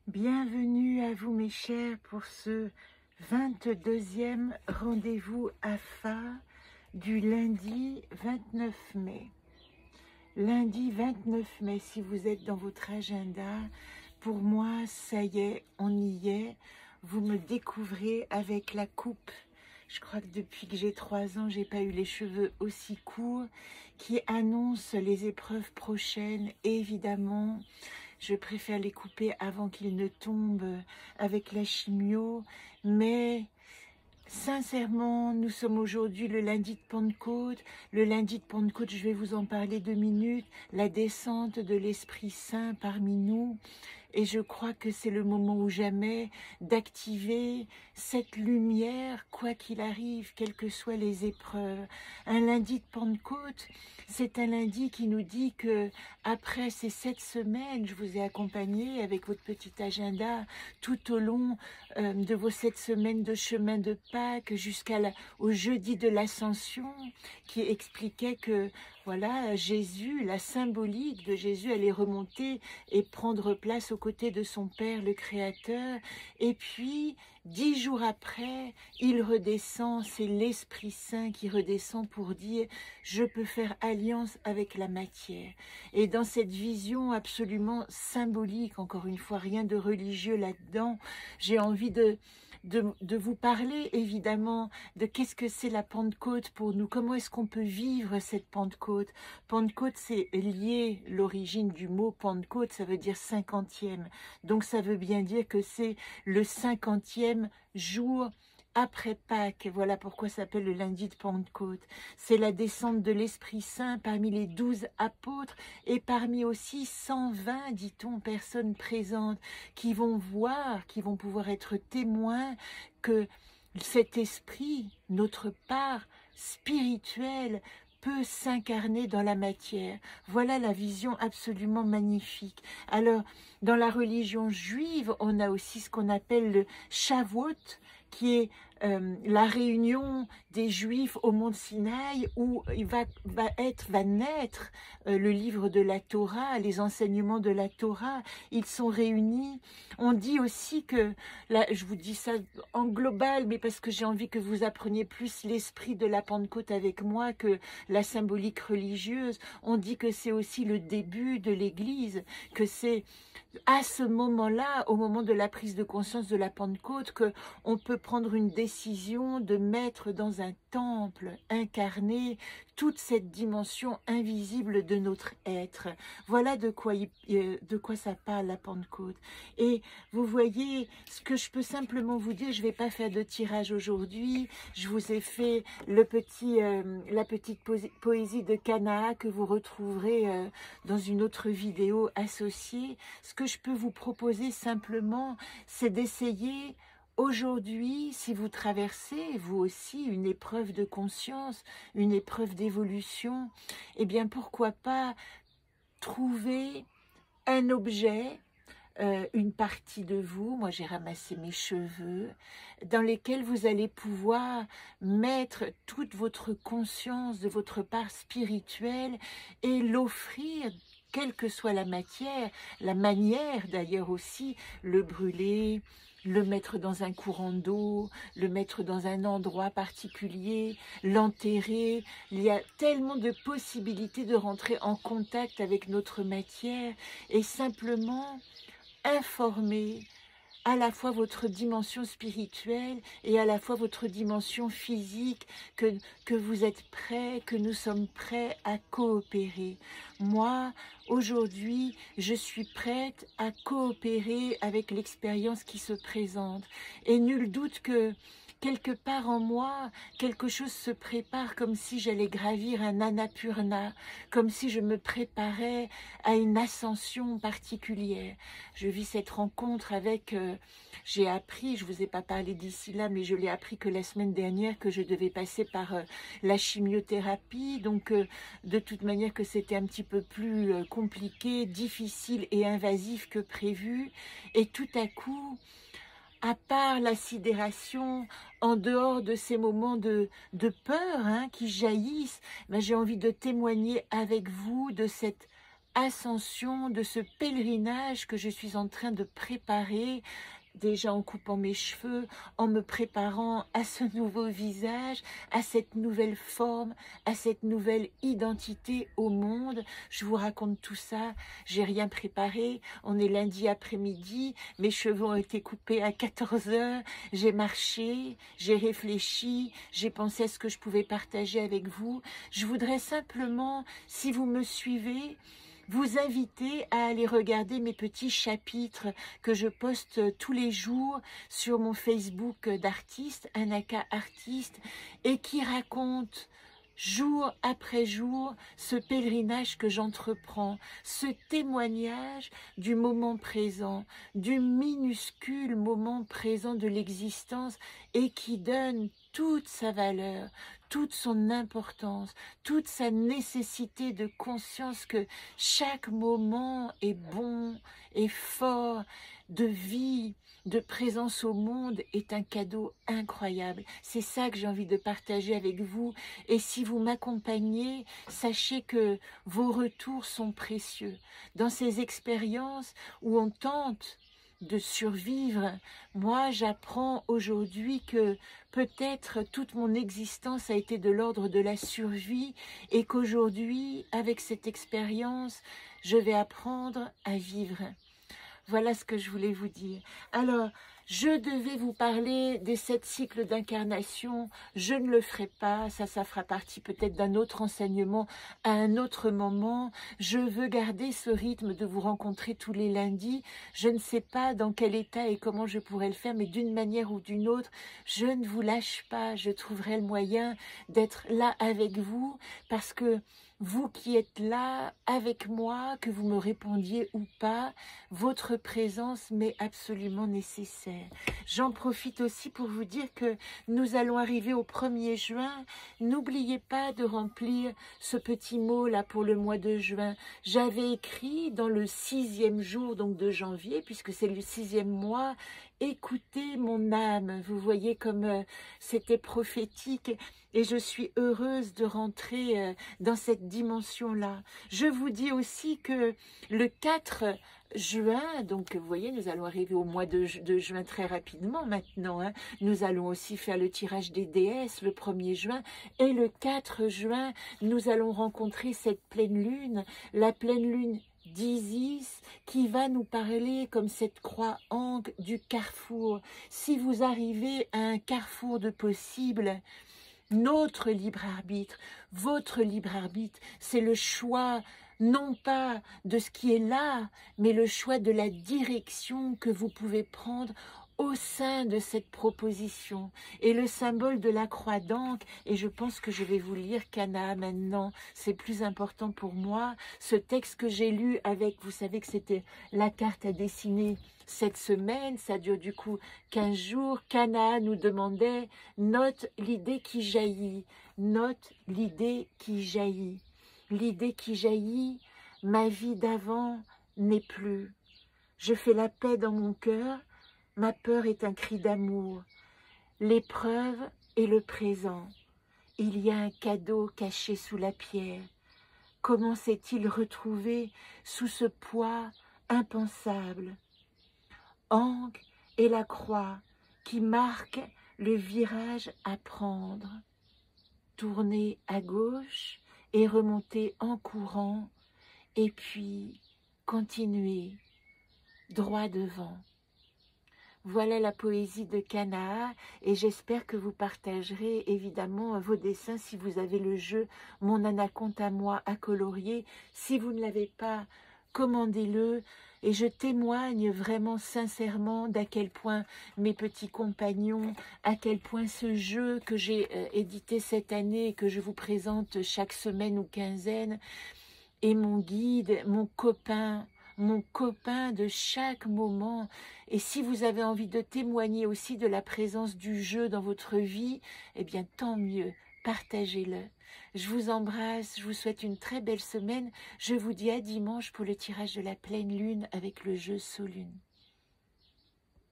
Bienvenue à vous mes chers pour ce 22e rendez-vous AFA du lundi 29 mai. Lundi 29 mai, si vous êtes dans votre agenda, pour moi, ça y est, on y est. Vous me découvrez avec la coupe. Je crois que depuis que j'ai 3 ans, j'ai pas eu les cheveux aussi courts, qui annoncent les épreuves prochaines. Évidemment, je préfère les couper avant qu'ils ne tombent avec la chimio, mais sincèrement, nous sommes aujourd'hui le lundi de Pentecôte. Le lundi de Pentecôte, je vais vous en parler 2 minutes, la descente de l'Esprit Saint parmi nous. Et je crois que c'est le moment ou jamais d'activer cette lumière, quoi qu'il arrive, quelles que soient les épreuves. Un lundi de Pentecôte, c'est un lundi qui nous dit que après ces 7 semaines, je vous ai accompagné avec votre petit agenda tout au long de vos 7 semaines de chemin de Pâques jusqu'au jeudi de l'Ascension, qui expliquait que voilà, Jésus, la symbolique de Jésus, allait remonter et prendre place aux côtés de son Père, le Créateur. Et puis, 10 jours après, il redescend, c'est l'Esprit Saint qui redescend pour dire « Je peux faire alliance avec la matière ». Et dans cette vision absolument symbolique, encore une fois, rien de religieux là-dedans, j'ai envie de vous parler évidemment de qu'est-ce que c'est la Pentecôte pour nous, comment est-ce qu'on peut vivre cette Pentecôte. Pentecôte, c'est lié, l'origine du mot Pentecôte, ça veut dire 50e, donc ça veut bien dire que c'est le 50e jour après Pâques. Voilà pourquoi ça s'appelle le lundi de Pentecôte. C'est la descente de l'Esprit Saint parmi les 12 apôtres et parmi aussi 120, dit-on, personnes présentes qui vont voir, qui vont pouvoir être témoins que cet esprit, notre part spirituelle, peut s'incarner dans la matière. Voilà la vision absolument magnifique. Alors, dans la religion juive, on a aussi ce qu'on appelle le Shavuot, qui est la réunion des Juifs au mont Sinaï, où il va naître le livre de la Torah, les enseignements de la Torah. Ils sont réunis. On dit aussi que, là, je vous dis ça en global, mais parce que j'ai envie que vous appreniez plus l'esprit de la Pentecôte avec moi que la symbolique religieuse. On dit que c'est aussi le début de l'Église, que c'est à ce moment-là, au moment de la prise de conscience de la Pentecôte, que on peut prendre une décision de mettre dans un temple incarné toute cette dimension invisible de notre être. Voilà de quoi ça parle la Pentecôte. Et vous voyez, ce que je peux simplement vous dire, je ne vais pas faire de tirage aujourd'hui, je vous ai fait la petite poésie de Cana que vous retrouverez dans une autre vidéo associée. Ce que je peux vous proposer simplement, c'est d'essayer aujourd'hui, si vous traversez, vous aussi, une épreuve de conscience, une épreuve d'évolution, eh bien, pourquoi pas trouver un objet, une partie de vous, moi j'ai ramassé mes cheveux, dans lesquels vous allez pouvoir mettre toute votre conscience de votre part spirituelle et l'offrir, quelle que soit la matière, la manière d'ailleurs aussi, le brûler, le mettre dans un courant d'eau, le mettre dans un endroit particulier, l'enterrer. Il y a tellement de possibilités de rentrer en contact avec notre matière et simplement informer à la fois votre dimension spirituelle et à la fois votre dimension physique, que vous êtes prêts, que nous sommes prêts à coopérer. Moi, aujourd'hui, je suis prête à coopérer avec l'expérience qui se présente. Et nul doute que quelque part en moi, quelque chose se prépare comme si j'allais gravir un Annapurna, comme si je me préparais à une ascension particulière. Je vis cette rencontre avec, j'ai appris, je ne vous ai pas parlé d'ici là, mais je l'ai appris que la semaine dernière, que je devais passer par la chimiothérapie, donc de toute manière que c'était un petit peu plus compliqué, difficile et invasif que prévu, et tout à coup, à part la sidération, en dehors de ces moments de peur qui jaillissent, ben j'ai envie de témoigner avec vous de cette ascension, de ce pèlerinage que je suis en train de préparer, déjà en coupant mes cheveux, en me préparant à ce nouveau visage, à cette nouvelle forme, à cette nouvelle identité au monde. Je vous raconte tout ça, j'ai rien préparé, on est lundi après-midi, mes cheveux ont été coupés à 14 heures, j'ai marché, j'ai réfléchi, j'ai pensé à ce que je pouvais partager avec vous. Je voudrais simplement, si vous me suivez, vous inviter à aller regarder mes petits chapitres que je poste tous les jours sur mon Facebook d'artiste, Anaka Artiste, et qui racontent jour après jour ce pèlerinage que j'entreprends, ce témoignage du moment présent, du minuscule moment présent de l'existence et qui donne toute sa valeur, toute son importance, toute sa nécessité de conscience que chaque moment est bon, est fort, de vie, de présence au monde est un cadeau incroyable. C'est ça que j'ai envie de partager avec vous. Et si vous m'accompagnez, sachez que vos retours sont précieux. Dans ces expériences où on tente de survivre, moi j'apprends aujourd'hui que peut-être toute mon existence a été de l'ordre de la survie et qu'aujourd'hui, avec cette expérience, je vais apprendre à vivre. Voilà ce que je voulais vous dire. Alors, je devais vous parler des 7 cycles d'incarnation. Je ne le ferai pas. Ça fera partie peut-être d'un autre enseignement à un autre moment. Je veux garder ce rythme de vous rencontrer tous les lundis. Je ne sais pas dans quel état et comment je pourrais le faire, mais d'une manière ou d'une autre, je ne vous lâche pas. Je trouverai le moyen d'être là avec vous parce que vous qui êtes là avec moi, que vous me répondiez ou pas, votre présence m'est absolument nécessaire. J'en profite aussi pour vous dire que nous allons arriver au 1er juin. N'oubliez pas de remplir ce petit mot là pour le mois de juin. J'avais écrit dans le 6e jour donc de janvier, puisque c'est le 6e mois, écoutez mon âme. Vous voyez comme c'était prophétique. Et je suis heureuse de rentrer dans cette dimension-là. Je vous dis aussi que le 4 juin, donc vous voyez, nous allons arriver au mois de juin très rapidement maintenant. Hein. Nous allons aussi faire le tirage des déesses le 1er juin. Et le 4 juin, nous allons rencontrer cette pleine lune, la pleine lune d'Isis, qui va nous parler comme cette croix ancre du carrefour. Si vous arrivez à un carrefour de possibles, notre libre arbitre, votre libre arbitre, c'est le choix non pas de ce qui est là, mais le choix de la direction que vous pouvez prendre au sein de cette proposition. Et le symbole de la croix d'encre, et je pense que je vais vous lire Cana maintenant, c'est plus important pour moi, ce texte que j'ai lu avec, vous savez que c'était la carte à dessiner cette semaine, ça dure du coup 15 jours, Cana nous demandait, note l'idée qui jaillit, note l'idée qui jaillit. L'idée qui jaillit, ma vie d'avant n'est plus. Je fais la paix dans mon cœur, ma peur est un cri d'amour. L'épreuve est le présent. Il y a un cadeau caché sous la pierre. Comment s'est-il retrouvé sous ce poids impensable? Ancre est la croix qui marque le virage à prendre. Tourner à gauche et remonter en courant, et puis continuer droit devant. Voilà la poésie de Cana et j'espère que vous partagerez évidemment vos dessins si vous avez le jeu Mon Anaconte à moi à colorier. Si vous ne l'avez pas, commandez-le et je témoigne vraiment sincèrement d'à quel point mes petits compagnons, à quel point ce jeu que j'ai édité cette année et que je vous présente chaque semaine ou quinzaine est mon guide, mon copain de chaque moment. Et si vous avez envie de témoigner aussi de la présence du jeu dans votre vie, eh bien tant mieux, partagez-le. Je vous embrasse, je vous souhaite une très belle semaine. Je vous dis à dimanche pour le tirage de la pleine lune avec le jeu Solune.